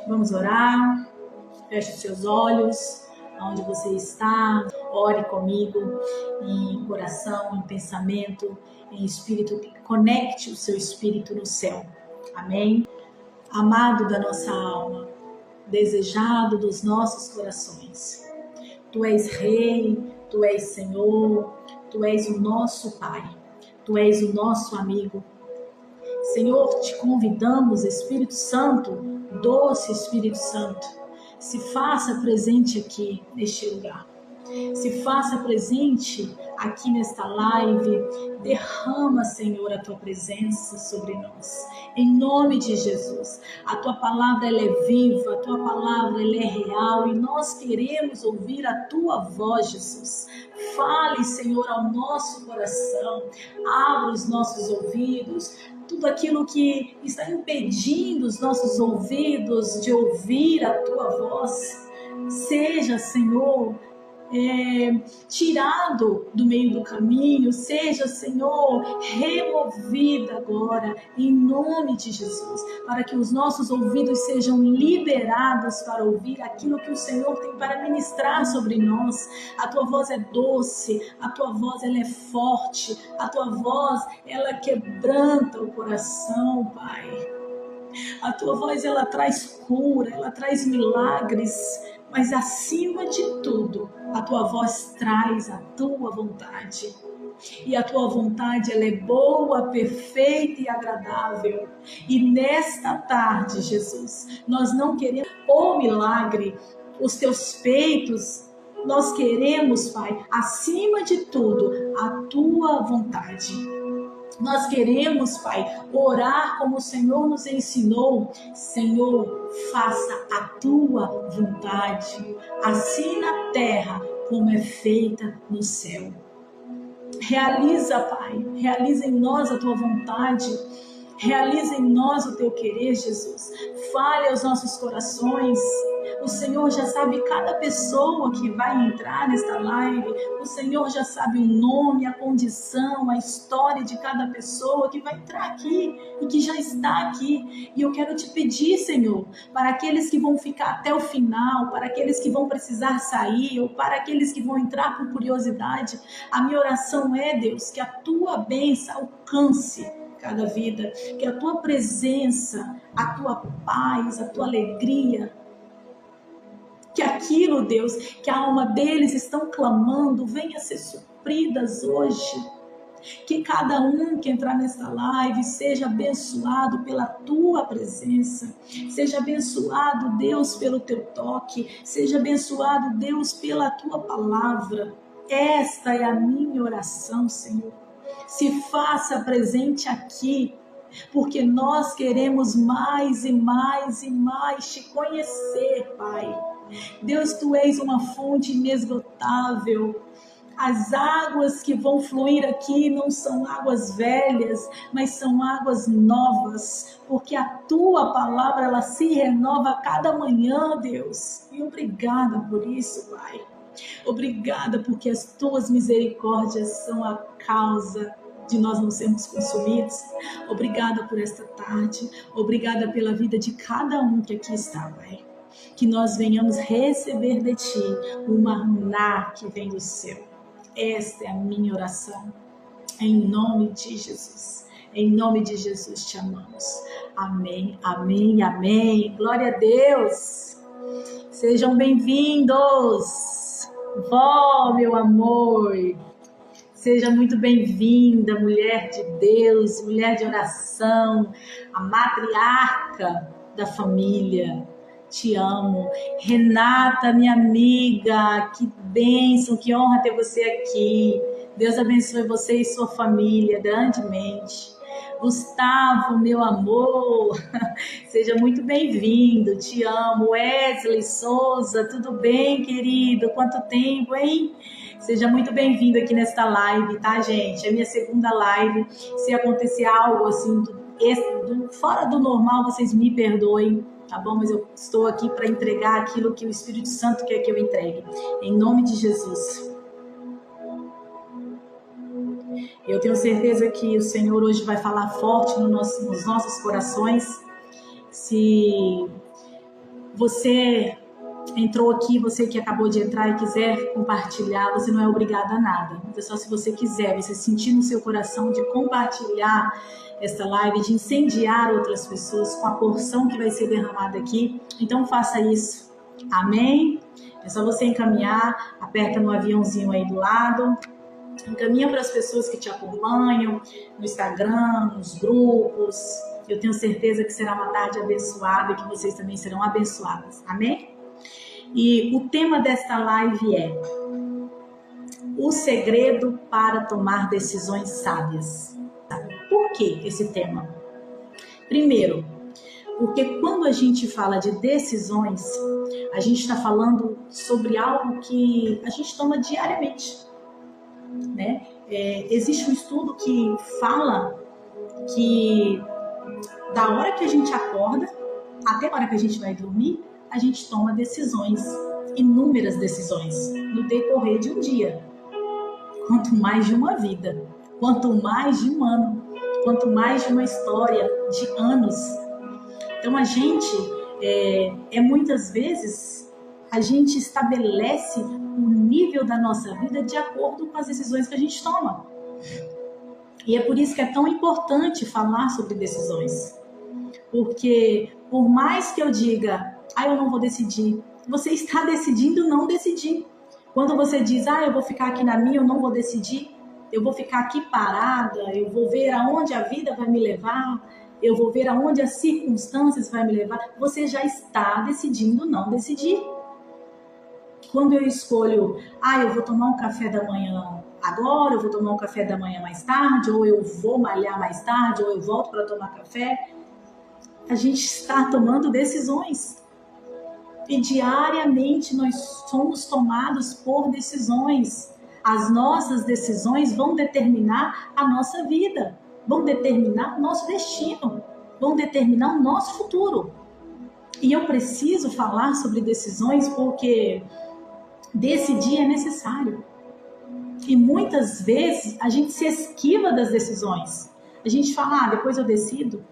Vamos orar. Feche os seus olhos, onde você está. Ore comigo em coração, em pensamento, em espírito. Conecte o seu espírito no céu. Amém? Amado da nossa alma, desejado dos nossos corações. Tu és Rei, Tu és Senhor, Tu és o nosso Pai, Tu és o nosso amigo. Senhor, te convidamos, Espírito Santo, doce Espírito Santo, se faça presente aqui neste lugar. Se faça presente aqui nesta live. Derrama, Senhor, a Tua presença sobre nós. Em nome de Jesus. A Tua palavra ela é viva, a Tua palavra ela é real e nós queremos ouvir a Tua voz, Jesus. Fale, Senhor, ao nosso coração. Abra os nossos ouvidos. Tudo aquilo que está impedindo os nossos ouvidos de ouvir a Tua voz, seja, Senhor, tirado do meio do caminho, seja, Senhor, removida agora, em nome de Jesus, para que os nossos ouvidos sejam liberados para ouvir aquilo que o Senhor tem para ministrar sobre nós. A Tua voz é doce, a Tua voz ela é forte, a Tua voz ela quebranta o coração, Pai. A Tua voz ela traz cura, ela traz milagres, mas acima de tudo, a Tua voz traz a Tua vontade. E a Tua vontade ela é boa, perfeita e agradável. E nesta tarde, Jesus, nós não queremos o milagre, os Teus feitos. Nós queremos, Pai, acima de tudo, a Tua vontade. Nós queremos, Pai, orar como o Senhor nos ensinou. Senhor, faça a Tua vontade, assim na terra como é feita no céu. Realiza, Pai, realiza em nós a Tua vontade. Realiza em nós o Teu querer, Jesus. Fale aos nossos corações. O Senhor já sabe cada pessoa que vai entrar nesta live. O Senhor já sabe o nome, a condição, a história de cada pessoa que vai entrar aqui e que já está aqui. E eu quero te pedir, Senhor, para aqueles que vão ficar até o final, para aqueles que vão precisar sair ou para aqueles que vão entrar por curiosidade, a minha oração é, Deus, que a Tua bênção alcance cada vida, que a Tua presença, a Tua paz, a Tua alegria, que aquilo, Deus, que a alma deles estão clamando, venha ser supridas hoje. Que cada um que entrar nesta live seja abençoado pela Tua presença. Seja abençoado, Deus, pelo Teu toque. Seja abençoado, Deus, pela Tua palavra. Esta é a minha oração, Senhor. Se faça presente aqui, porque nós queremos mais e mais e mais Te conhecer, Pai. Deus, Tu és uma fonte inesgotável. As águas que vão fluir aqui não são águas velhas, mas são águas novas, porque a Tua palavra ela se renova a cada manhã, Deus. E obrigada por isso, Pai. Obrigada porque as Tuas misericórdias são a causa de nós não sermos consumidos. Obrigada por esta tarde. Obrigada pela vida de cada um que aqui está, Pai. Que nós venhamos receber de Ti o maná que vem do céu. Esta é a minha oração. Em nome de Jesus. Em nome de Jesus te amamos. Amém, amém, amém. Glória a Deus. Sejam bem-vindos. Vó, meu amor. Seja muito bem-vinda, mulher de Deus, mulher de oração, a matriarca da família. Te amo. Renata, minha amiga, que bênção, que honra ter você aqui. Deus abençoe você e sua família grandemente. Gustavo, meu amor, seja muito bem-vindo, te amo. Wesley Souza, tudo bem, querido? Quanto tempo, hein? Seja muito bem-vindo aqui nesta live, tá, gente? É minha segunda live. Se acontecer algo assim, fora do normal, vocês me perdoem, tá bom? Mas eu estou aqui para entregar aquilo que o Espírito Santo quer que eu entregue. Em nome de Jesus. Eu tenho certeza que o Senhor hoje vai falar forte nos nossos corações. Se você entrou aqui, você que acabou de entrar e quiser compartilhar, você não é obrigado a nada. É só se você quiser, você sentir no seu coração de compartilhar esta live, de incendiar outras pessoas com a porção que vai ser derramada aqui, então faça isso. Amém? É só você encaminhar, aperta no aviãozinho aí do lado, encaminha para as pessoas que te acompanham no Instagram, nos grupos. Eu tenho certeza que será uma tarde abençoada e que vocês também serão abençoadas. Amém? E o tema desta live é o segredo para tomar decisões sábias. Por que esse tema? Primeiro, porque quando a gente fala de decisões, a gente está falando sobre algo que a gente toma diariamente, né? Existe um estudo que fala que da hora que a gente acorda até a hora que a gente vai dormir, a gente toma decisões, inúmeras decisões, no decorrer de um dia. Quanto mais de uma vida, quanto mais de um ano, quanto mais de uma história de anos. Então a gente, muitas vezes, a gente estabelece o nível da nossa vida de acordo com as decisões que a gente toma. E é por isso que é tão importante falar sobre decisões. Porque por mais que eu diga, eu não vou decidir, você está decidindo não decidir. Quando você diz, eu vou ficar aqui na minha, eu não vou decidir, eu vou ficar aqui parada, eu vou ver aonde a vida vai me levar, eu vou ver aonde as circunstâncias vai me levar, você já está decidindo não decidir. Quando eu escolho, eu vou tomar um café da manhã agora, eu vou tomar um café da manhã mais tarde, ou eu vou malhar mais tarde, ou eu volto para tomar café, a gente está tomando decisões. E diariamente nós somos tomados por decisões. As nossas decisões vão determinar a nossa vida, vão determinar o nosso destino, vão determinar o nosso futuro. E eu preciso falar sobre decisões porque decidir é necessário. E muitas vezes a gente se esquiva das decisões. A gente fala, depois eu decido,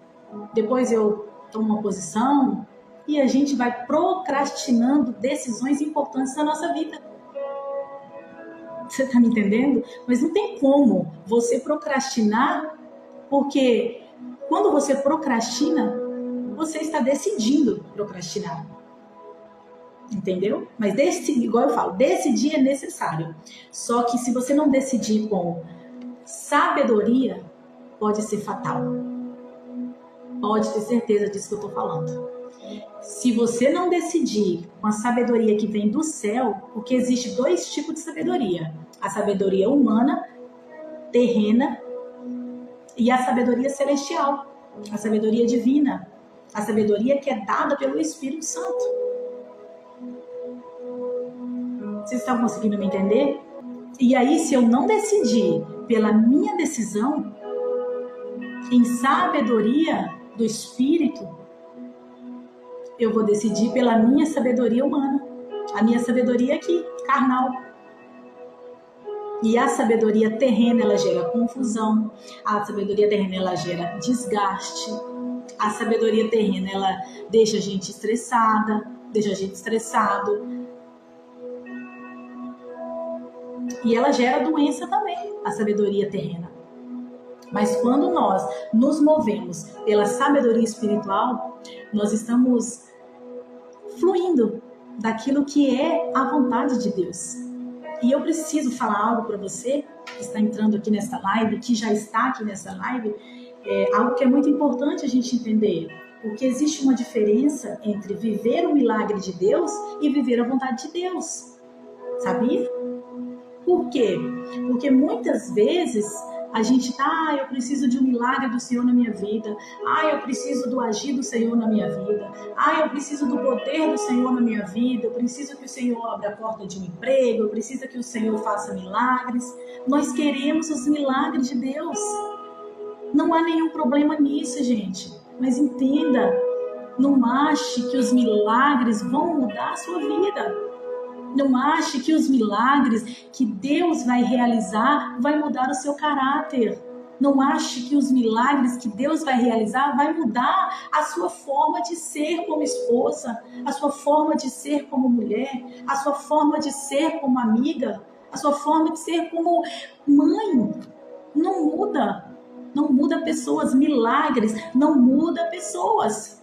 depois eu tomo uma posição, e a gente vai procrastinando decisões importantes na nossa vida. Você está me entendendo? Mas não tem como você procrastinar, porque quando você procrastina, você está decidindo procrastinar. Entendeu? Mas igual eu falo, decidir é necessário. Só que se você não decidir com sabedoria, pode ser fatal. Pode ter certeza disso que eu estou falando. Se você não decidir com a sabedoria que vem do céu, porque existe 2 tipos de sabedoria. A sabedoria humana, terrena, e a sabedoria celestial, a sabedoria divina, a sabedoria que é dada pelo Espírito Santo. Vocês estão conseguindo me entender? E aí, se eu não decidir pela minha decisão, em sabedoria do Espírito, eu vou decidir pela minha sabedoria humana, a minha sabedoria aqui, carnal. E a sabedoria terrena, ela gera confusão, a sabedoria terrena, ela gera desgaste, a sabedoria terrena, ela deixa a gente estressada, deixa a gente estressado. E ela gera doença também, a sabedoria terrena. Mas quando nós nos movemos pela sabedoria espiritual, nós estamos fluindo daquilo que é a vontade de Deus. E eu preciso falar algo para você que está entrando aqui nessa live, que já está aqui nessa live, algo que é muito importante a gente entender. Porque existe uma diferença entre viver o milagre de Deus e viver a vontade de Deus. Sabia? Por quê? Porque muitas vezes a gente eu preciso de um milagre do Senhor na minha vida. Eu preciso do agir do Senhor na minha vida. Eu preciso do poder do Senhor na minha vida. Eu preciso que o Senhor abra a porta de um emprego. Eu preciso que o Senhor faça milagres. Nós queremos os milagres de Deus. Não há nenhum problema nisso, gente. Mas entenda, não ache que os milagres vão mudar a sua vida. Não ache que os milagres que Deus vai realizar vai mudar o seu caráter. Não ache que os milagres que Deus vai realizar vai mudar a sua forma de ser como esposa, a sua forma de ser como mulher, a sua forma de ser como amiga, a sua forma de ser como mãe. Não muda. Não muda pessoas. Milagres não muda pessoas.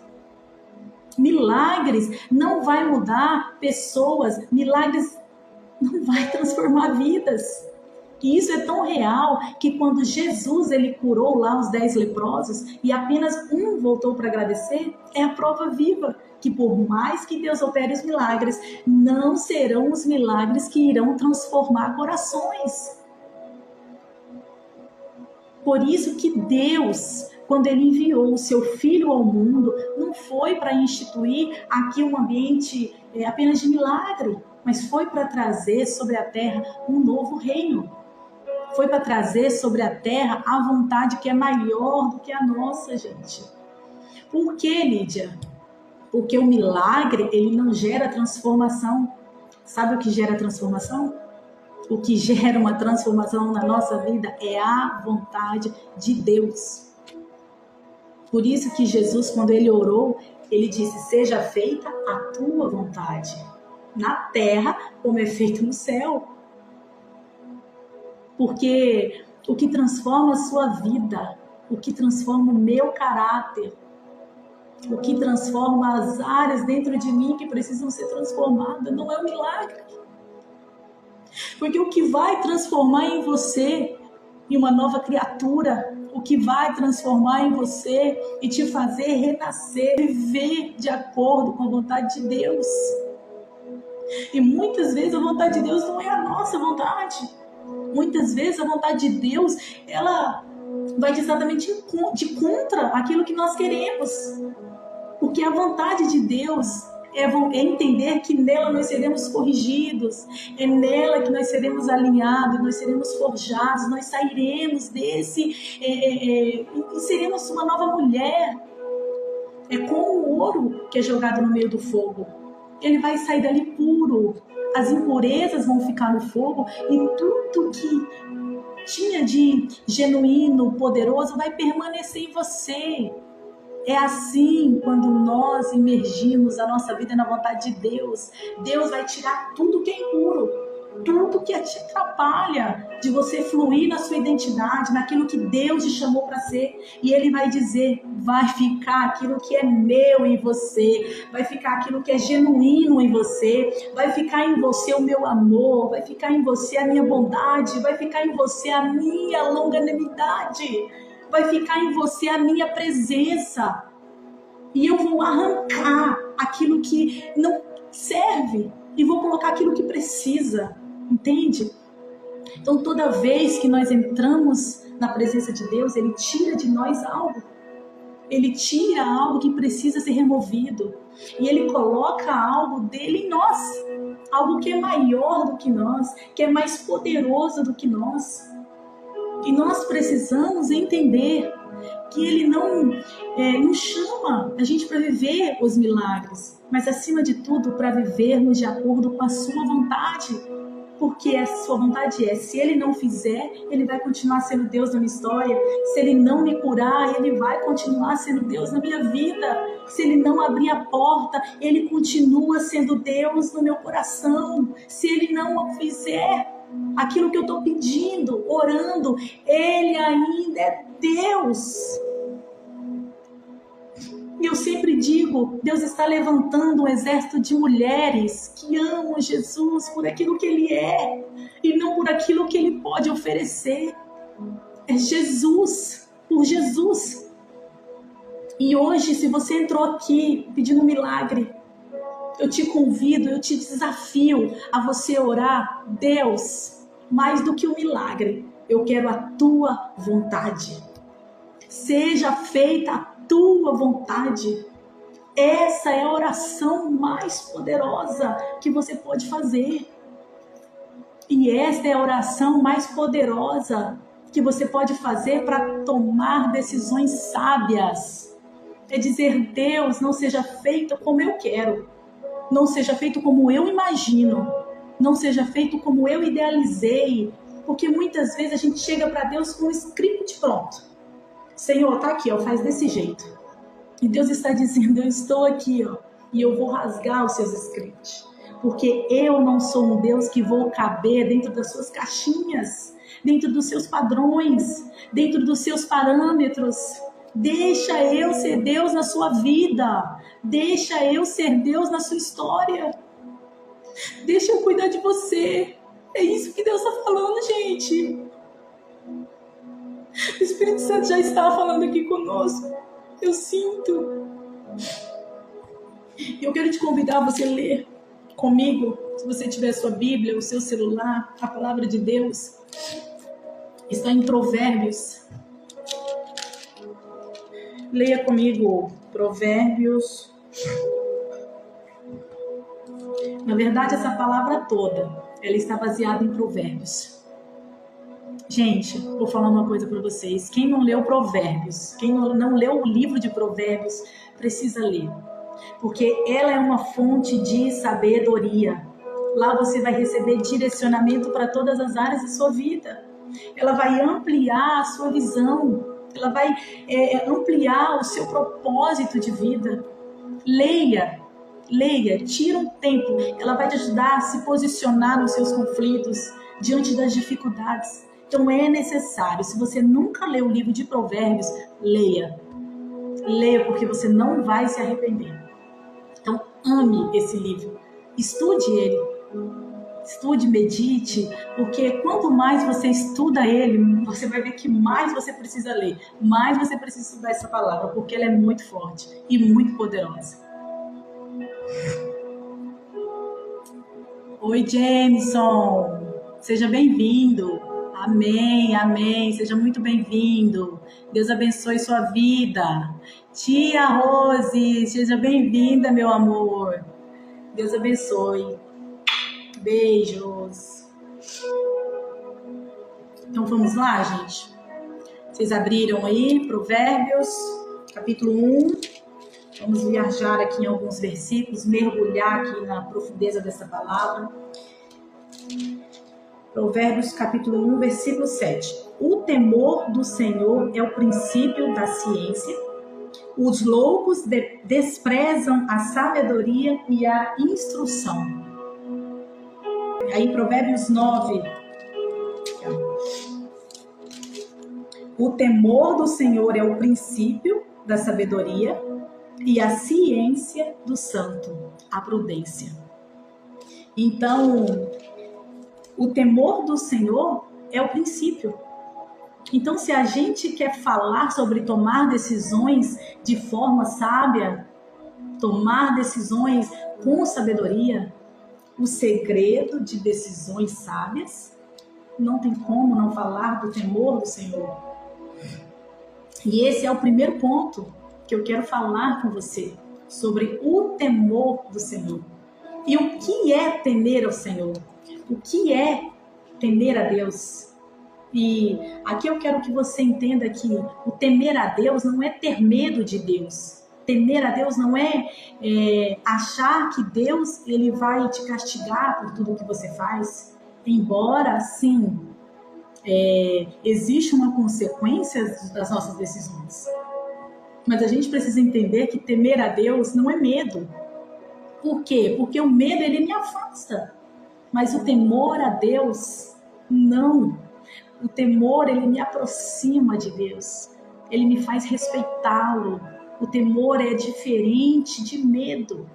Milagres não vai mudar pessoas. Milagres não vai transformar vidas. E isso é tão real que quando Jesus ele curou lá os 10 leprosos e apenas um voltou para agradecer, é a prova viva que por mais que Deus opere os milagres, não serão os milagres que irão transformar corações. Por isso que Deus, quando ele enviou o seu Filho ao mundo, não foi para instituir aqui um ambiente apenas de milagre, mas foi para trazer sobre a terra um novo reino. Foi para trazer sobre a terra a vontade que é maior do que a nossa, gente. Por quê, Lídia? Porque o milagre, ele não gera transformação. Sabe o que gera transformação? O que gera uma transformação na nossa vida é a vontade de Deus. Por isso que Jesus, quando ele orou, ele disse, seja feita a tua vontade, na terra como é feito no céu. Porque o que transforma a sua vida, o que transforma o meu caráter, o que transforma as áreas dentro de mim que precisam ser transformadas, não é um milagre. Porque o que vai transformar em você, em uma nova criatura, o que vai transformar em você e te fazer renascer, viver de acordo com a vontade de Deus. E muitas vezes a vontade de Deus não é a nossa vontade. Muitas vezes a vontade de Deus, ela vai exatamente de contra aquilo que nós queremos. Porque a vontade de Deus é entender que nela nós seremos corrigidos, é nela que nós seremos alinhados, nós seremos forjados, nós sairemos desse, e seremos uma nova mulher. É como o ouro que é jogado no meio do fogo. Ele vai sair dali puro. As impurezas vão ficar no fogo e tudo que tinha de genuíno, poderoso, vai permanecer em você. É assim quando nós imergimos a nossa vida na vontade de Deus. Deus vai tirar tudo que é impuro, tudo que te atrapalha de você fluir na sua identidade, naquilo que Deus te chamou para ser. E Ele vai dizer, vai ficar aquilo que é meu em você, vai ficar aquilo que é genuíno em você, vai ficar em você o meu amor, vai ficar em você a minha bondade, vai ficar em você a minha longanimidade, vai ficar em você a minha presença. E eu vou arrancar aquilo que não serve e vou colocar aquilo que precisa. Entende? Então toda vez que nós entramos na presença de Deus, Ele tira de nós algo. Ele tira algo que precisa ser removido. E Ele coloca algo dele em nós. Algo que é maior do que nós, que é mais poderoso do que nós. E nós precisamos entender que Ele não chama a gente para viver os milagres, mas acima de tudo para vivermos de acordo com a sua vontade. Porque a sua vontade é, se Ele não fizer, Ele vai continuar sendo Deus na minha história. Se Ele não me curar, Ele vai continuar sendo Deus na minha vida. Se Ele não abrir a porta, Ele continua sendo Deus no meu coração. Se Ele não fizer aquilo que eu estou pedindo, orando, Ele ainda é Deus. E eu sempre digo, Deus está levantando um exército de mulheres que amam Jesus por aquilo que Ele é e não por aquilo que Ele pode oferecer. É Jesus, por Jesus. E hoje, se você entrou aqui pedindo um milagre, eu te convido, eu te desafio a você orar, Deus, mais do que o milagre, eu quero a tua vontade. Seja feita a tua vontade. Essa é a oração mais poderosa que você pode fazer. E essa é a oração mais poderosa que você pode fazer para tomar decisões sábias. É dizer, Deus, não seja feito como eu quero. Não seja feito como eu imagino. Não seja feito como eu idealizei. Porque muitas vezes a gente chega para Deus com um script pronto. Senhor, tá aqui, ó, faz desse jeito. E Deus está dizendo, eu estou aqui, ó, e eu vou rasgar os seus scripts. Porque eu não sou um Deus que vou caber dentro das suas caixinhas, dentro dos seus padrões, dentro dos seus parâmetros. Deixa eu ser Deus na sua vida. Deixa eu ser Deus na sua história. Deixa eu cuidar de você. É isso que Deus está falando, gente. O Espírito Santo já está falando aqui conosco. Eu sinto. E eu quero te convidar a você ler comigo, se você tiver a sua Bíblia, o seu celular, a palavra de Deus. Está em Provérbios. Leia comigo Provérbios. Na verdade, essa palavra toda, ela está baseada em Provérbios. Gente, vou falar uma coisa para vocês. Quem não leu Provérbios, quem não leu o livro de Provérbios, precisa ler. Porque ela é uma fonte de sabedoria. Lá você vai receber direcionamento para todas as áreas da sua vida. Ela vai ampliar a sua visão. Ela vai ampliar o seu propósito de vida. Leia, tira um tempo. Ela vai te ajudar a se posicionar nos seus conflitos, diante das dificuldades. Então é necessário, se você nunca leu o livro de Provérbios, leia. Leia, porque você não vai se arrepender. Então ame esse livro. Estude ele. Estude, medite, porque quanto mais você estuda ele, você vai ver que mais você precisa ler, mais você precisa estudar essa palavra, porque ela é muito forte e muito poderosa. Oi, Jameson, seja bem-vindo. Amém, amém, seja muito bem-vindo. Deus abençoe sua vida. Tia Rose, seja bem-vinda, meu amor. Deus abençoe. Beijos. Então vamos lá, gente. Vocês abriram aí Provérbios, capítulo 1. Vamos viajar aqui em alguns versículos, mergulhar aqui na profundeza dessa palavra. Provérbios, capítulo 1, versículo 7. O temor do Senhor é o princípio da ciência. Os loucos desprezam a sabedoria e a instrução. Aí, Provérbios 9. O temor do Senhor é o princípio da sabedoria e a ciência do santo, a prudência. Então, o temor do Senhor é o princípio. Então, se a gente quer falar sobre tomar decisões de forma sábia, tomar decisões com sabedoria, o segredo de decisões sábias, não tem como não falar do temor do Senhor. E esse é o primeiro ponto que eu quero falar com você, sobre o temor do Senhor. E o que é temer ao Senhor? O que é temer a Deus? E aqui eu quero que você entenda que o temer a Deus não é ter medo de Deus. Temer a Deus não é achar que Deus ele vai te castigar por tudo que você faz. Embora, sim, existe uma consequência das nossas decisões. Mas a gente precisa entender que temer a Deus não é medo. Por quê? Porque o medo ele me afasta. Mas o temor a Deus, não. O temor ele me aproxima de Deus. Ele me faz respeitá-lo. O temor é diferente de medo.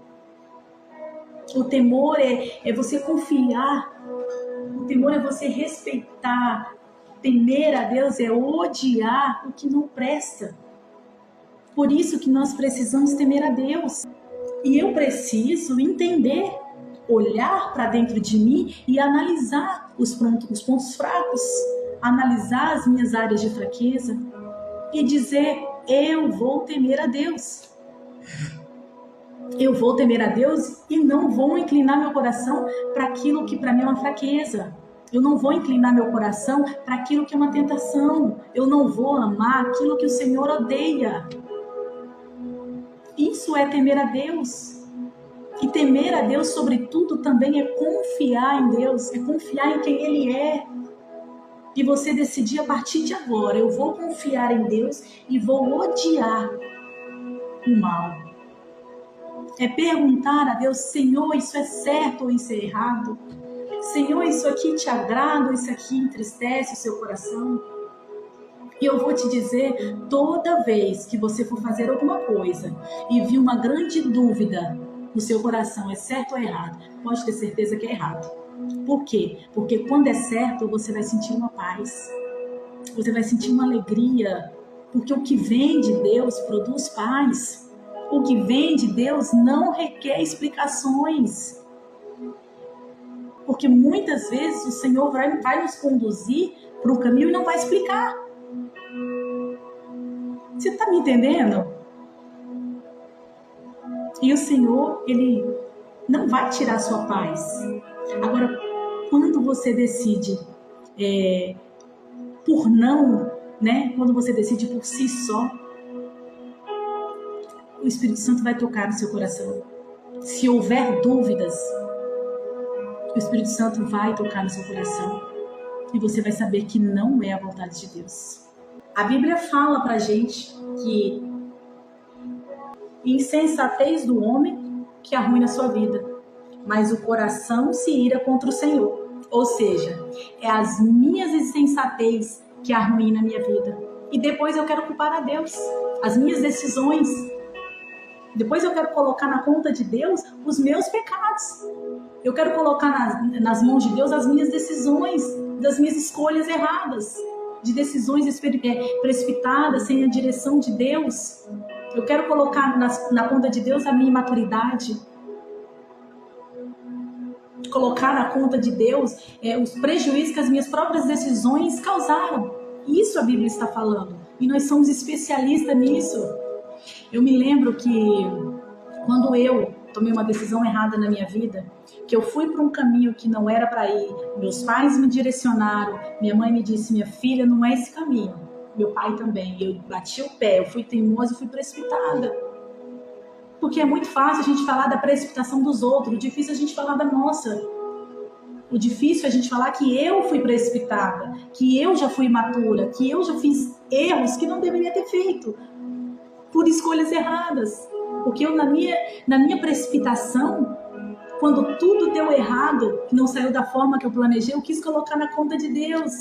O temor é você confiar. O temor é você respeitar. Temer a Deus é odiar o que não presta. Por isso que nós precisamos temer a Deus. E eu preciso entender, olhar para dentro de mim e analisar os pontos fracos, analisar as minhas áreas de fraqueza e dizer, eu vou temer a Deus. Eu vou temer a Deus e não vou inclinar meu coração para aquilo que para mim é uma fraqueza. Eu não vou inclinar meu coração para aquilo que é uma tentação. Eu não vou amar aquilo que o Senhor odeia. Isso é temer a Deus. E temer a Deus, sobretudo, também é confiar em Deus, é confiar em quem Ele é. e você decidir a partir de agora, eu vou confiar em Deus e vou odiar o mal. É perguntar a Deus: Senhor, isso é certo ou isso é errado? Senhor, isso aqui te agrada ou isso aqui entristece o seu coração? E eu vou te dizer, toda vez que você for fazer alguma coisa e vir uma grande dúvida no seu coração, é certo ou errado, pode ter certeza que é errado. Por quê? Porque quando é certo, você vai sentir uma paz, você vai sentir uma alegria, porque o que vem de Deus produz paz. O que vem de Deus não requer explicações. Porque muitas vezes o Senhor vai nos conduzir para um caminho e não vai explicar. Você está me entendendo? E o Senhor, Ele não vai tirar a sua paz. Agora, quando você decide por não, né? Quando você decide por si só, o Espírito Santo vai tocar no seu coração. Se houver dúvidas, o Espírito Santo vai tocar no seu coração. E você vai saber que não é a vontade de Deus. A Bíblia fala pra gente que insensatez do homem que arruina a sua vida, mas o coração se ira contra o Senhor. Ou seja, é as minhas insensatez que arruinam a minha vida. E depois eu quero culpar a Deus, as minhas decisões. Depois eu quero colocar na conta de Deus os meus pecados. Eu quero colocar nas mãos de Deus as minhas decisões, das minhas escolhas erradas, de decisões precipitadas, sem a direção de Deus. Eu quero colocar na conta de Deus a minha imaturidade. Colocar na conta de Deus os prejuízos que as minhas próprias decisões causaram. Isso a Bíblia está falando. E nós somos especialistas nisso. Eu me lembro que quando eu tomei uma decisão errada na minha vida, que eu fui para um caminho que não era para ir, meus pais me direcionaram, minha mãe me disse: minha filha, não é esse caminho. Meu pai também. Eu bati o pé, eu fui teimosa e fui precipitada. Porque é muito fácil a gente falar da precipitação dos outros, o difícil é a gente falar da nossa. O difícil é a gente falar que eu fui precipitada, que eu já fui imatura, que eu já fiz erros que não deveria ter feito, por escolhas erradas. Porque eu, na minha precipitação, quando tudo deu errado, que não saiu da forma que eu planejei, eu quis colocar na conta de Deus.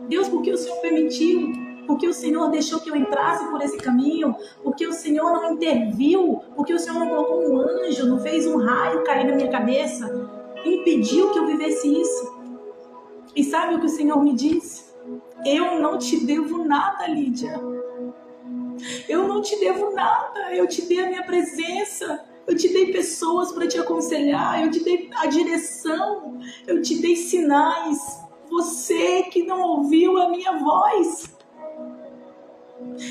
Deus, por que o Senhor permitiu? Por que o Senhor deixou que eu entrasse por esse caminho? Por que o Senhor não interviu? Por que o Senhor não colocou um anjo, não fez um raio cair na minha cabeça? Impediu que eu vivesse isso. E sabe o que o Senhor me disse? Eu não te devo nada, Lídia. Eu não te devo nada. Eu te dei a minha presença. Eu te dei pessoas para te aconselhar. Eu te dei a direção. Eu te dei sinais. Você que não ouviu a minha voz.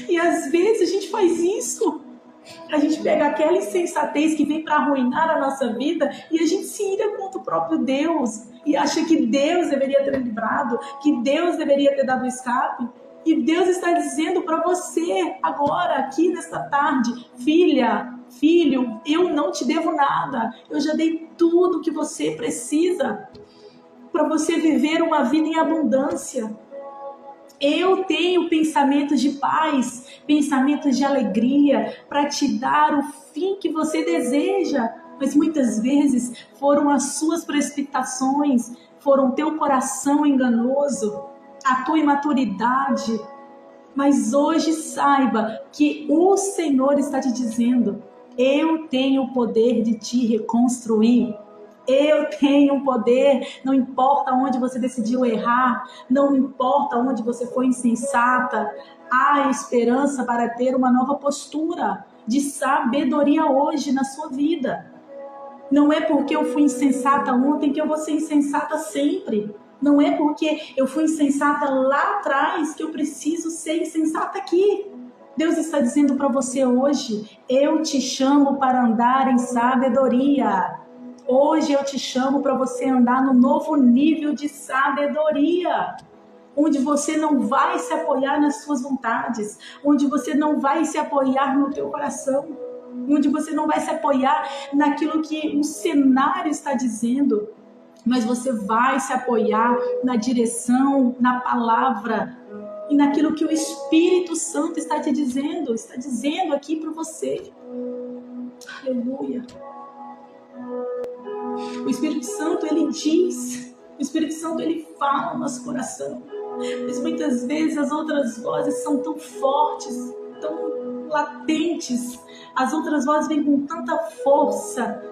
E às vezes a gente faz isso. A gente pega aquela insensatez que vem para arruinar a nossa vida e a gente se ira contra o próprio Deus e acha que Deus deveria ter livrado, que Deus deveria ter dado escape. E Deus está dizendo para você agora, aqui nesta tarde: filha, filho, eu não te devo nada. Eu já dei tudo que você precisa para você viver uma vida em abundância. Eu tenho pensamentos de paz, pensamentos de alegria para te dar o fim que você deseja. Mas muitas vezes foram as suas precipitações, foram teu coração enganoso, a tua imaturidade. Mas hoje saiba que o Senhor está te dizendo: eu tenho o poder de te reconstruir. Eu tenho poder, não importa onde você decidiu errar, não importa onde você foi insensata, há esperança para ter uma nova postura de sabedoria hoje na sua vida. Não é porque eu fui insensata ontem que eu vou ser insensata sempre. Não é porque eu fui insensata lá atrás que eu preciso ser insensata aqui. Deus está dizendo para você hoje: eu te chamo para andar em sabedoria. Hoje eu te chamo para você andar no novo nível de sabedoria, onde você não vai se apoiar nas suas vontades, onde você não vai se apoiar no teu coração, onde você não vai se apoiar naquilo que o cenário está dizendo, mas você vai se apoiar na direção, na palavra e naquilo que o Espírito Santo está te dizendo, está dizendo aqui para você. Aleluia. O Espírito Santo, ele diz, o Espírito Santo, ele fala no nosso coração, mas muitas vezes as outras vozes são tão fortes, tão latentes, as outras vozes vêm com tanta força,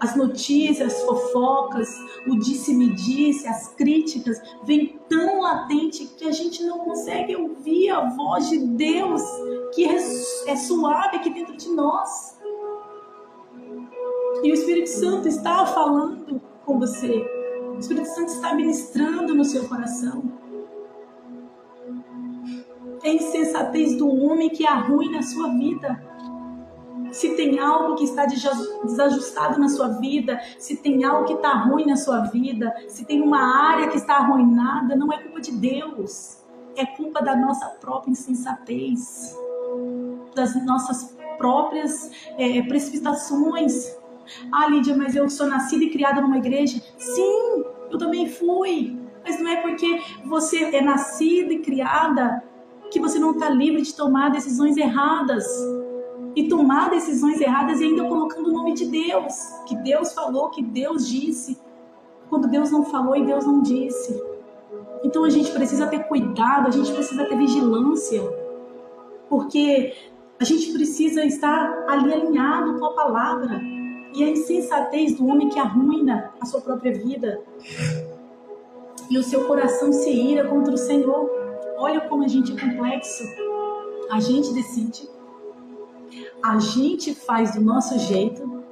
as notícias, as fofocas, o disse-me-disse, as críticas, vêm tão latente que a gente não consegue ouvir a voz de Deus, que é suave aqui dentro de nós. E o Espírito Santo está falando com você. O Espírito Santo está ministrando no seu coração. É a insensatez do homem que arruina a sua vida. Se tem algo que está desajustado na sua vida, se tem algo que está ruim na sua vida, se tem uma área que está arruinada, não é culpa de Deus. É culpa da nossa própria insensatez, das nossas próprias precipitações. Ah, Lídia, mas eu sou nascida e criada numa igreja. Sim, eu também fui. Mas não é porque você é nascida e criada que você não está livre de tomar decisões erradas. E tomar decisões erradas e ainda colocando o nome de Deus. Que Deus falou, que Deus disse. Quando Deus não falou e Deus não disse. Então a gente precisa ter cuidado, a gente precisa ter vigilância. Porque a gente precisa estar ali alinhado com a palavra. E a insensatez do homem que arruina a sua própria vida. E o seu coração se ira contra o Senhor. Olha como a gente é complexo. A gente decide. A gente faz do nosso jeito.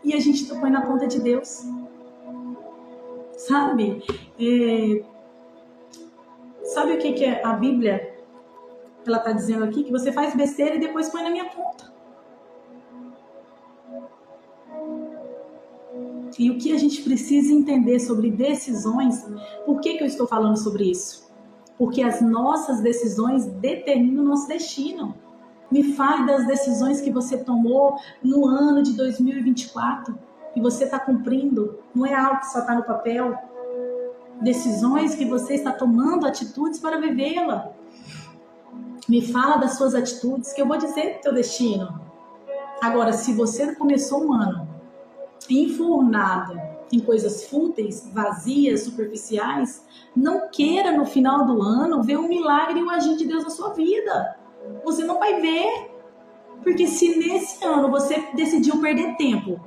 E a gente põe na conta de Deus. Sabe? Sabe o que é a Bíblia? Ela está dizendo aqui que você faz besteira e depois põe na minha conta. E o que a gente precisa entender sobre decisões, por que eu estou falando sobre isso? Porque as nossas decisões determinam o nosso destino. Me fale das decisões que você tomou no ano de 2024, que você está cumprindo. Não é algo que só está no papel. Decisões que você está tomando, atitudes para vivê-la. Me fala das suas atitudes, que eu vou dizer do teu destino. Agora, se você começou um ano enfurnada em coisas fúteis, vazias, superficiais, não queira no final do ano ver um milagre e um agir de Deus na sua vida. Você não vai ver. Porque se nesse ano você decidiu perder tempo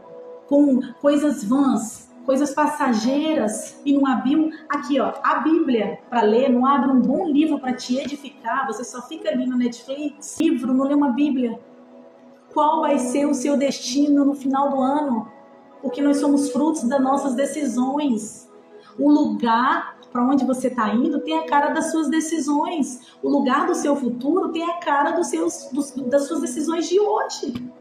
com coisas vãs, coisas passageiras e não abriu aqui, ó, a Bíblia para ler, não abre um bom livro para te edificar, você só fica ali no Netflix, livro, não lê uma Bíblia. Qual vai ser o seu destino no final do ano? Porque nós somos frutos das nossas decisões. O lugar para onde você está indo tem a cara das suas decisões. O lugar do seu futuro tem a cara das suas decisões de hoje.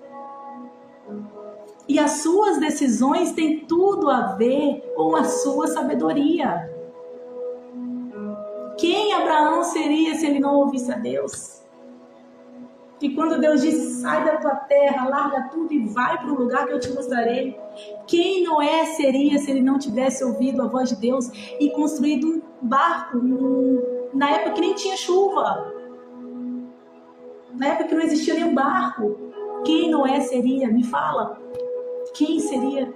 E as suas decisões têm tudo a ver com a sua sabedoria. Quem Abraão seria se ele não ouvisse a Deus? E quando Deus disse, sai da tua terra, larga tudo e vai para o lugar que eu te mostrarei. Quem Noé seria se ele não tivesse ouvido a voz de Deus e construído um barco na época que nem tinha chuva? Na época que não existia nenhum barco. Quem Noé seria? Me fala. Quem seria?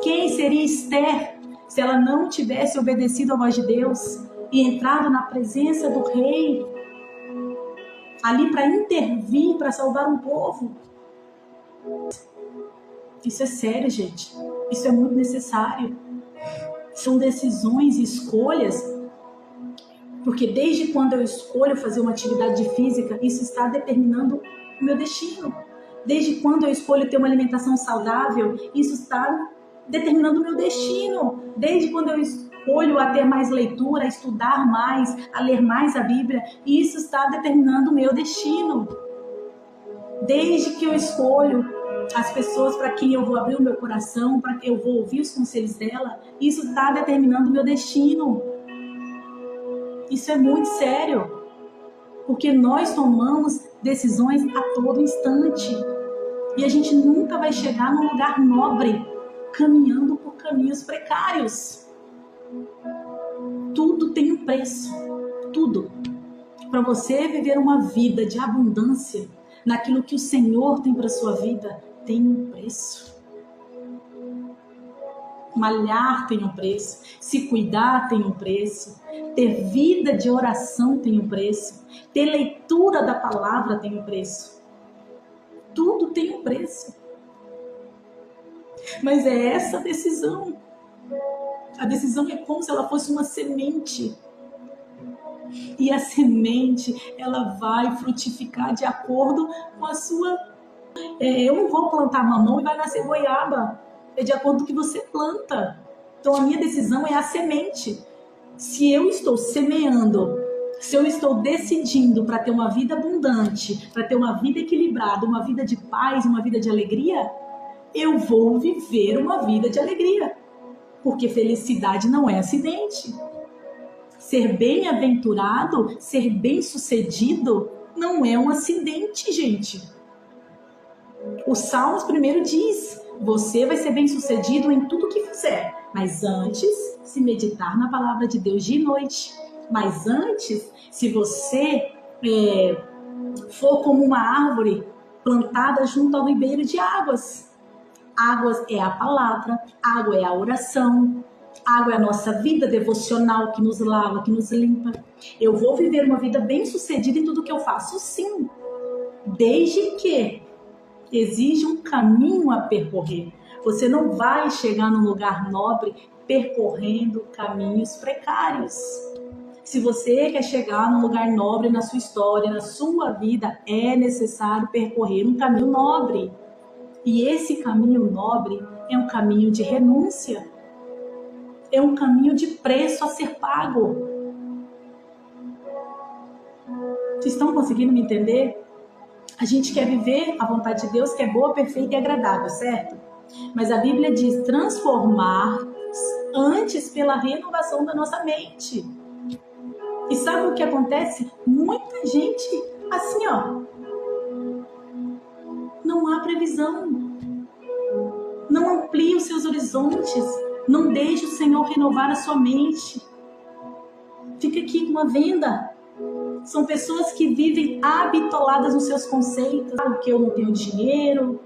Quem seria Esther se ela não tivesse obedecido à voz de Deus e entrado na presença do rei? Ali para intervir, para salvar um povo. Isso é sério, gente. Isso é muito necessário. São decisões e escolhas. Porque desde quando eu escolho fazer uma atividade física, isso está determinando o meu destino. Desde quando eu escolho ter uma alimentação saudável, isso está determinando o meu destino. Desde quando eu escolho a ter mais leitura, a estudar mais, a ler mais a Bíblia, isso está determinando o meu destino. Desde que eu escolho as pessoas para quem eu vou abrir o meu coração, para que eu vou ouvir os conselhos dela, isso está determinando o meu destino. Isso é muito sério, porque nós tomamos decisões a todo instante e a gente nunca vai chegar num lugar nobre caminhando por caminhos precários. Tudo tem um preço. Tudo. Para você viver uma vida de abundância, naquilo que o Senhor tem para sua vida, tem um preço. Malhar tem um preço, se cuidar tem um preço, ter vida de oração tem um preço, ter leitura da palavra tem um preço. Tudo tem um preço. Mas é essa a decisão. A decisão é como se ela fosse uma semente. E a semente, ela vai frutificar de acordo com a sua... eu não vou plantar mamão e vai nascer goiaba. É de acordo com o que você planta. Então a minha decisão é a semente. Se eu estou semeando, se eu estou decidindo para ter uma vida abundante, para ter uma vida equilibrada, uma vida de paz, uma vida de alegria, eu vou viver uma vida de alegria. Porque felicidade não é acidente. Ser bem-aventurado, ser bem-sucedido, não é um acidente, gente. O Salmos primeiro diz: você vai ser bem-sucedido em tudo que fizer, mas antes, se meditar na palavra de Deus de noite. Mas antes, se você for como uma árvore plantada junto ao ribeiro de águas. Águas é a palavra, água é a oração, água é a nossa vida devocional que nos lava, que nos limpa. Eu vou viver uma vida bem-sucedida em tudo que eu faço, sim, desde que exige um caminho a percorrer. Você não vai chegar num lugar nobre percorrendo caminhos precários. Se você quer chegar num lugar nobre na sua história, na sua vida, é necessário percorrer um caminho nobre. E esse caminho nobre é um caminho de renúncia. É um caminho de preço a ser pago. Vocês estão conseguindo me entender? A gente quer viver a vontade de Deus, que é boa, perfeita e agradável, certo? Mas a Bíblia diz transformar antes pela renovação da nossa mente. E sabe o que acontece? Muita gente, assim, não há previsão. Não amplie os seus horizontes. Não deixe o Senhor renovar a sua mente. Fica aqui com uma venda. São pessoas que vivem habitoladas nos seus conceitos. Porque eu não tenho dinheiro,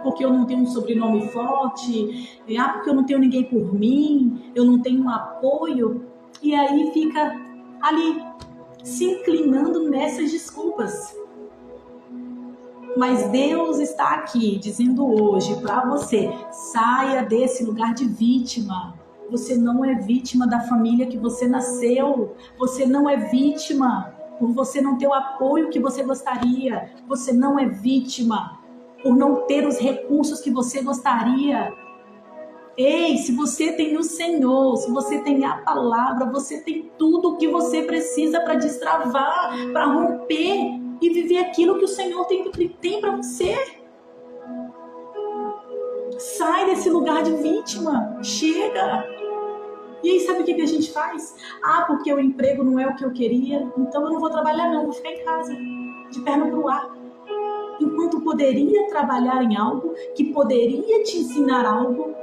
porque eu não tenho um sobrenome forte, porque eu não tenho ninguém por mim, eu não tenho um apoio. E aí fica ali, se inclinando nessas desculpas. Mas Deus está aqui dizendo hoje para você: saia desse lugar de vítima. Você não é vítima da família que você nasceu. Você não é vítima por você não ter o apoio que você gostaria. Você não é vítima por não ter os recursos que você gostaria. Ei, se você tem o Senhor, se você tem a palavra, você tem tudo o que você precisa para destravar, para romper e viver aquilo que o Senhor tem para você. Sai desse lugar de vítima. Chega. E aí sabe o que a gente faz? Porque o emprego não é o que eu queria, então eu não vou trabalhar não, vou ficar em casa, de perna pro ar. Enquanto poderia trabalhar em algo que poderia te ensinar algo.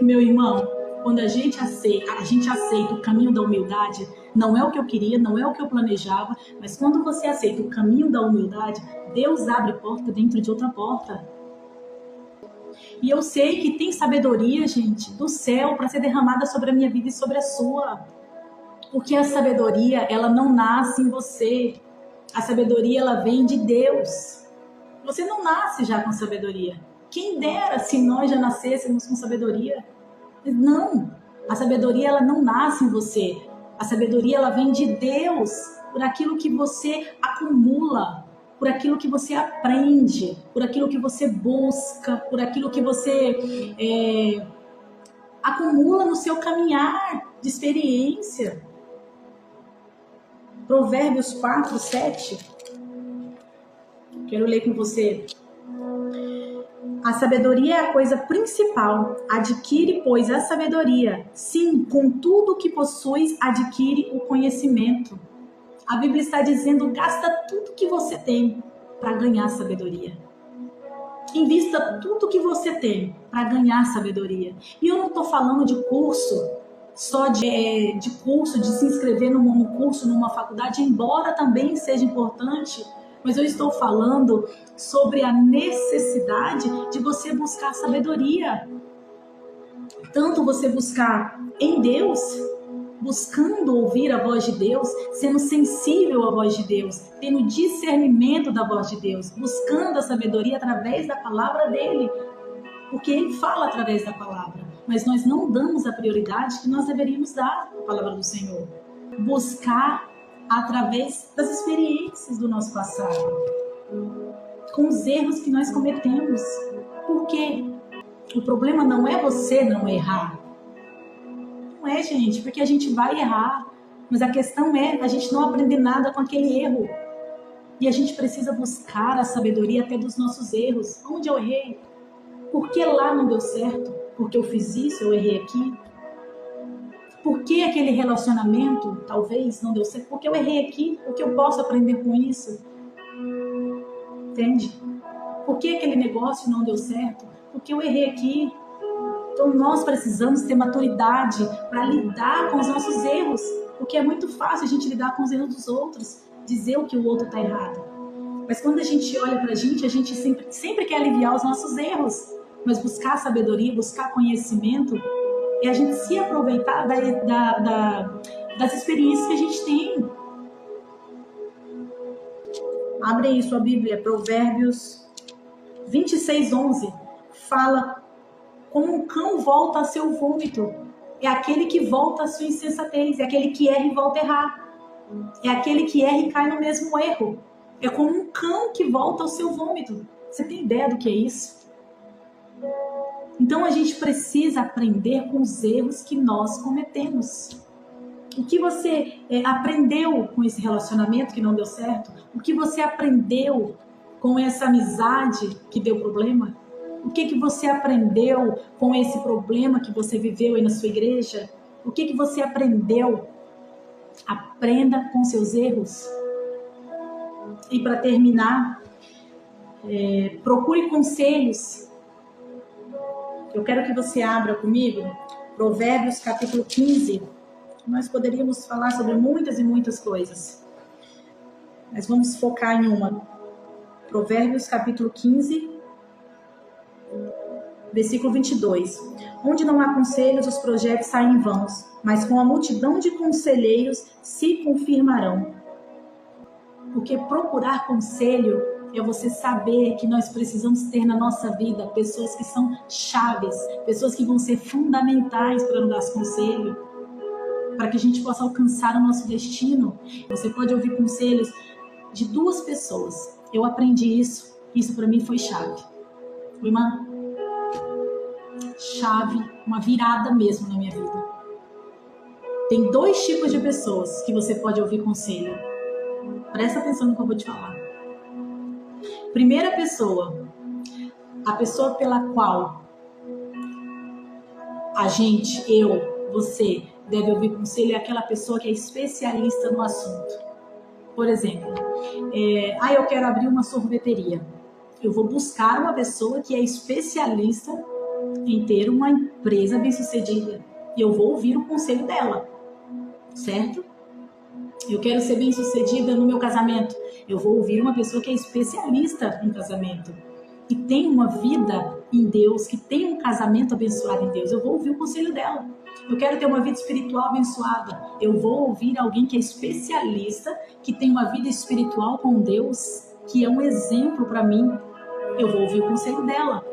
Meu irmão, quando a gente aceita o caminho da humildade, não é o que eu queria, não é o que eu planejava, mas quando você aceita o caminho da humildade, Deus abre porta dentro de outra porta. E eu sei que tem sabedoria, gente, do céu para ser derramada sobre a minha vida e sobre a sua. Porque a sabedoria, ela não nasce em você. A sabedoria, ela vem de Deus. Você não nasce já com sabedoria. Quem dera se nós já nascêssemos com sabedoria. Não, a sabedoria ela não nasce em você. A sabedoria ela vem de Deus, por aquilo que você acumula, por aquilo que você aprende, por aquilo que você busca, por aquilo que você acumula no seu caminhar de experiência. Provérbios 4, 7. Quero ler com você. A sabedoria é a coisa principal. Adquire, pois, a sabedoria. Sim, com tudo que possuis, adquire o conhecimento. A Bíblia está dizendo, gasta tudo que você tem para ganhar sabedoria. Invista tudo que você tem para ganhar sabedoria. E eu não estou falando de curso, só de curso, de se inscrever num curso, numa faculdade, embora também seja importante, mas eu estou falando sobre a necessidade de você buscar sabedoria. Tanto você buscar em Deus, buscando ouvir a voz de Deus, sendo sensível à voz de Deus, tendo discernimento da voz de Deus, buscando a sabedoria através da palavra dele, porque ele fala através da palavra, mas nós não damos a prioridade que nós deveríamos dar à palavra do Senhor. Buscar através das experiências do nosso passado, com os erros que nós cometemos. Por quê? O problema não é você não errar. Não é, gente, porque a gente vai errar. Mas a questão é a gente não aprender nada com aquele erro. E a gente precisa buscar a sabedoria até dos nossos erros. Onde eu errei? Por que lá não deu certo? Porque eu fiz isso, eu errei aqui. Por que aquele relacionamento talvez não deu certo? Porque eu errei aqui. O que eu posso aprender com isso? Entende? Por que aquele negócio não deu certo? Porque eu errei aqui. Então nós precisamos ter maturidade para lidar com os nossos erros. Porque é muito fácil a gente lidar com os erros dos outros, dizer o que o outro está errado. Mas quando a gente olha para a gente sempre quer aliviar os nossos erros. Mas buscar sabedoria, buscar conhecimento, é a gente se aproveitar das experiências que a gente tem. Abre aí sua Bíblia, Provérbios 26:11. Fala: como um cão volta a seu vômito, é aquele que volta à sua insensatez, é aquele que erra e volta a errar, é aquele que erra e cai no mesmo erro, é como um cão que volta ao seu vômito. Você tem ideia do que é isso? Então a gente precisa aprender com os erros que nós cometemos. O que você aprendeu com esse relacionamento que não deu certo? O que você aprendeu com essa amizade que deu problema? O que você aprendeu com esse problema que você viveu aí na sua igreja? O que você aprendeu? Aprenda com seus erros. E para terminar, procure conselhos. Eu quero que você abra comigo Provérbios capítulo 15. Nós poderíamos falar sobre muitas e muitas coisas, mas vamos focar em uma. Provérbios capítulo 15, versículo 22. Onde não há conselhos, os projetos saem vãos, mas com a multidão de conselheiros se confirmarão. Porque procurar conselho é você saber que nós precisamos ter na nossa vida pessoas que são chaves, pessoas que vão ser fundamentais para nos dar conselho, para que a gente possa alcançar o nosso destino. Você pode ouvir conselhos de duas pessoas. Eu aprendi isso para mim foi chave. Foi uma chave, uma virada mesmo na minha vida. Tem dois tipos de pessoas que você pode ouvir conselho. Presta atenção no que eu vou te falar. Primeira pessoa, a pessoa pela qual a gente, eu, você, deve ouvir conselho é aquela pessoa que é especialista no assunto. Por exemplo, eu quero abrir uma sorveteria. Eu vou buscar uma pessoa que é especialista em ter uma empresa bem-sucedida. E eu vou ouvir o conselho dela, certo? Eu quero ser bem-sucedida no meu casamento. Eu vou ouvir uma pessoa que é especialista em casamento, que tem uma vida em Deus, que tem um casamento abençoado em Deus. Eu vou ouvir o conselho dela. Eu quero ter uma vida espiritual abençoada. Eu vou ouvir alguém que é especialista, que tem uma vida espiritual com Deus, que é um exemplo para mim. Eu vou ouvir o conselho dela.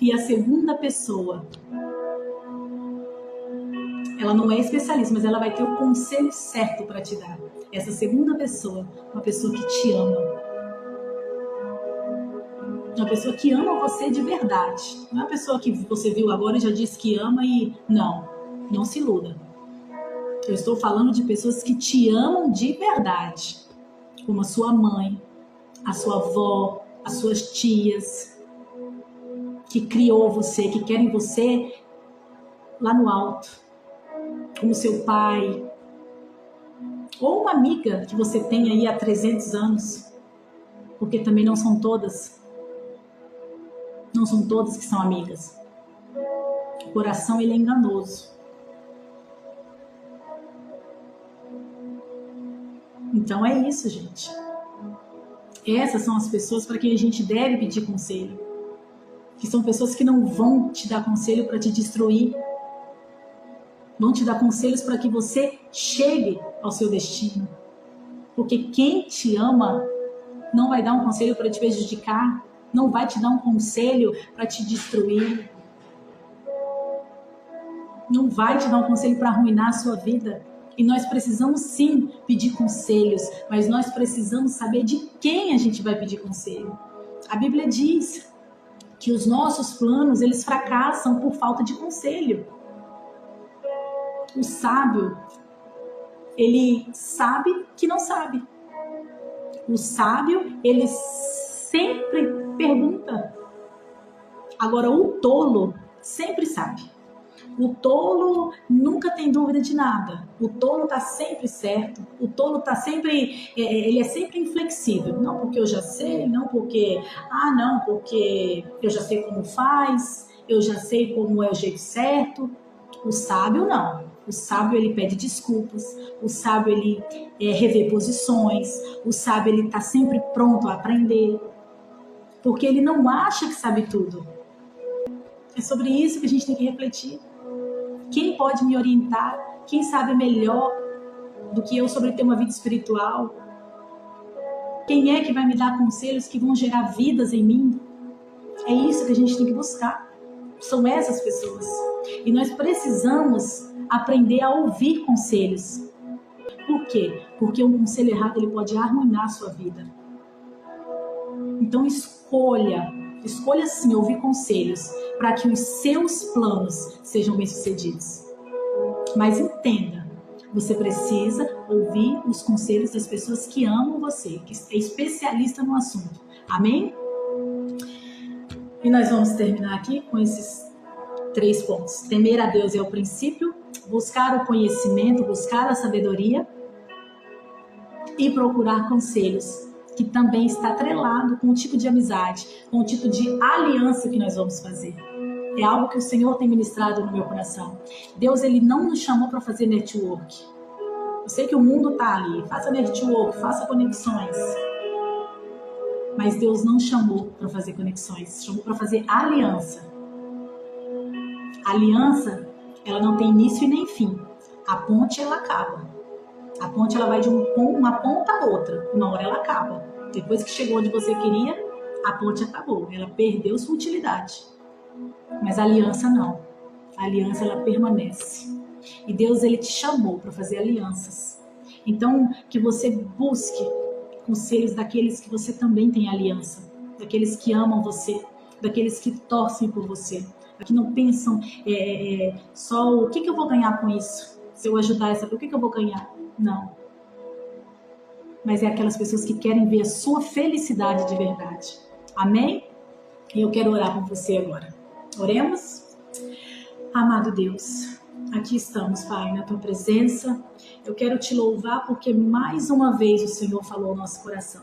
E a segunda pessoa, ela não é especialista, mas ela vai ter o conselho certo para te dar. Essa segunda pessoa, uma pessoa que te ama. Uma pessoa que ama você de verdade. Não é uma pessoa que você viu agora e já disse que ama e... Não se iluda. Eu estou falando de pessoas que te amam de verdade. Como a sua mãe, a sua avó, as suas tias, que criou você, que querem você lá no alto. Como seu pai, ou uma amiga que você tem aí há 300 anos, porque também não são todas. Não são todas que são amigas. O coração, ele é enganoso. Então é isso, gente. Essas são as pessoas para quem a gente deve pedir conselho. Que são pessoas que não vão te dar conselho para te destruir. Vão te dar conselhos para que você chegue ao seu destino. Porque quem te ama não vai dar um conselho para te prejudicar. Não vai te dar um conselho para te destruir. Não vai te dar um conselho para arruinar a sua vida. E nós precisamos sim pedir conselhos, mas nós precisamos saber de quem a gente vai pedir conselho. A Bíblia diz que os nossos planos, eles fracassam por falta de conselho. O sábio, ele sabe que não sabe. O sábio, ele sempre pergunta. Agora, o tolo sempre sabe. O tolo nunca tem dúvida de nada. O tolo está sempre certo. O tolo está sempre, ele é sempre inflexível. Não porque eu já sei, não porque, porque eu já sei como faz, eu já sei como é o jeito certo. O sábio não. O sábio, ele pede desculpas. O sábio, ele revê posições. O sábio, ele está sempre pronto a aprender. Porque ele não acha que sabe tudo. É sobre isso que a gente tem que refletir. Quem pode me orientar? Quem sabe melhor do que eu sobre ter uma vida espiritual? Quem é que vai me dar conselhos que vão gerar vidas em mim? É isso que a gente tem que buscar. São essas pessoas. E nós precisamos aprender a ouvir conselhos. Por quê? Porque um conselho errado, ele pode arruinar a sua vida. Então escolha sim ouvir conselhos para que os seus planos sejam bem-sucedidos. Mas entenda, você precisa ouvir os conselhos das pessoas que amam você, que é especialista no assunto. Amém? E nós vamos terminar aqui com esses 3 pontos. Temer a Deus é o princípio, buscar o conhecimento, buscar a sabedoria e procurar conselhos, que também está atrelado com o tipo de amizade, com o tipo de aliança que nós vamos fazer. É algo que o Senhor tem ministrado no meu coração. Deus, ele não nos chamou para fazer network. Eu sei que o mundo está ali, faça network, faça conexões. Mas Deus não chamou para fazer conexões, chamou para fazer aliança. A aliança, ela não tem início e nem fim. A ponte, ela acaba. A ponte, ela vai de uma ponta a outra. Uma hora ela acaba. Depois que chegou onde você queria, a ponte acabou. Ela perdeu sua utilidade. Mas a aliança não. A aliança, ela permanece. E Deus, ele te chamou para fazer alianças. Então, que você busque conselhos daqueles que você também tem aliança. Daqueles que amam você. Daqueles que torcem por você. Que não pensam só o que eu vou ganhar com isso. Se eu ajudar essa pessoa, o que eu vou ganhar? Não. Mas é aquelas pessoas que querem ver a sua felicidade de verdade. Amém? E eu quero orar por você agora. Oremos? Amado Deus, aqui estamos, Pai, na Tua presença. Eu quero Te louvar porque mais uma vez o Senhor falou ao nosso coração.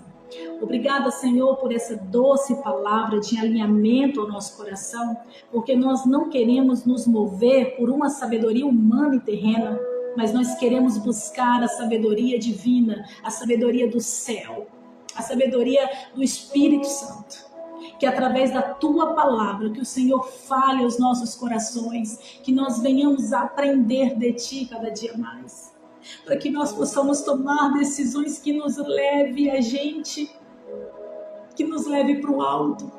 Obrigada, Senhor, por essa doce palavra de alinhamento ao nosso coração, porque nós não queremos nos mover por uma sabedoria humana e terrena, mas nós queremos buscar a sabedoria divina, a sabedoria do céu, a sabedoria do Espírito Santo. Que através da Tua palavra, que o Senhor fale aos nossos corações, que nós venhamos a aprender de Ti cada dia mais. Para que nós possamos tomar decisões que nos leve a gente, que nos leve para o alto,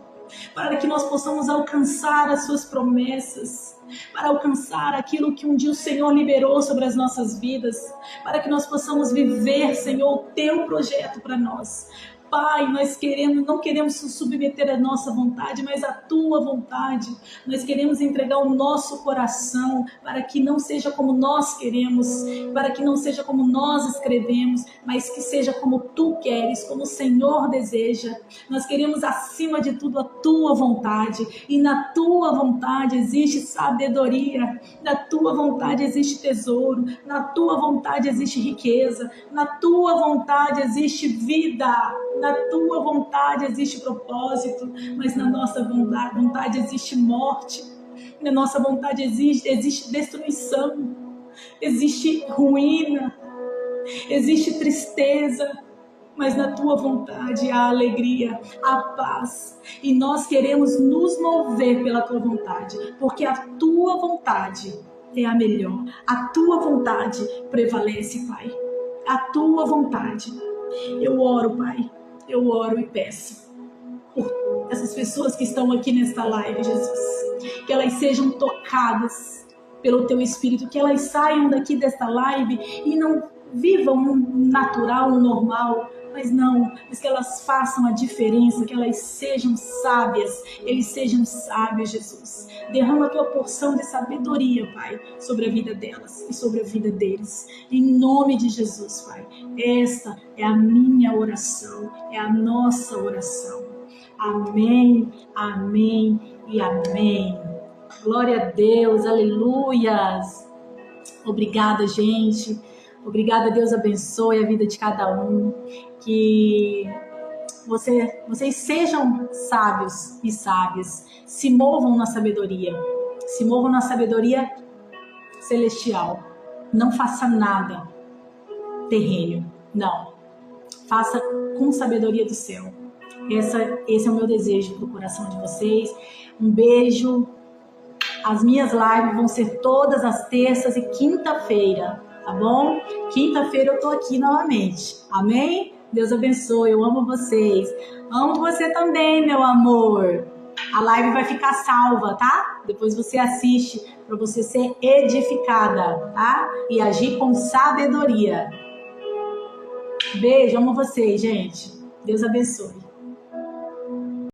para que nós possamos alcançar as Suas promessas, para alcançar aquilo que um dia o Senhor liberou sobre as nossas vidas, para que nós possamos viver, Senhor, o Teu projeto para nós. Pai, nós não queremos submeter a nossa vontade, mas a Tua vontade. Nós queremos entregar o nosso coração para que não seja como nós queremos, para que não seja como nós escrevemos, mas que seja como Tu queres, como o Senhor deseja. Nós queremos, acima de tudo, a Tua vontade. E na Tua vontade existe sabedoria, na Tua vontade existe tesouro, na Tua vontade existe riqueza, na Tua vontade existe vida. Na tua vontade existe propósito, mas na nossa vontade existe morte. Na nossa vontade existe destruição, existe ruína, existe tristeza. Mas na tua vontade há alegria, há paz. E nós queremos nos mover pela tua vontade, porque a tua vontade é a melhor. A tua vontade prevalece, Pai. A tua vontade. Eu oro, Pai. Eu oro e peço por essas pessoas que estão aqui nesta live, Jesus. Que elas sejam tocadas pelo teu Espírito. Que elas saiam daqui desta live e não vivam um natural, um normal, mas que elas façam a diferença, que elas sejam sábias, eles sejam sábios, Jesus. Derrama a tua porção de sabedoria, Pai, sobre a vida delas e sobre a vida deles. Em nome de Jesus, Pai. Esta é a minha oração, é a nossa oração. Amém, amém e amém. Glória a Deus, aleluias. Obrigada, gente. Obrigada, Deus abençoe a vida de cada um. Que vocês sejam sábios e sábias. Se movam na sabedoria. Se movam na sabedoria celestial. Não faça nada terreno. Não. Faça com sabedoria do céu. Esse é o meu desejo pro coração de vocês. Um beijo. As minhas lives vão ser todas as terças e quinta-feira. Tá bom? Quinta-feira eu tô aqui novamente. Amém? Deus abençoe. Eu amo vocês. Amo você também, meu amor. A live vai ficar salva, tá? Depois você assiste para você ser edificada, tá? E agir com sabedoria. Beijo, amo vocês, gente. Deus abençoe.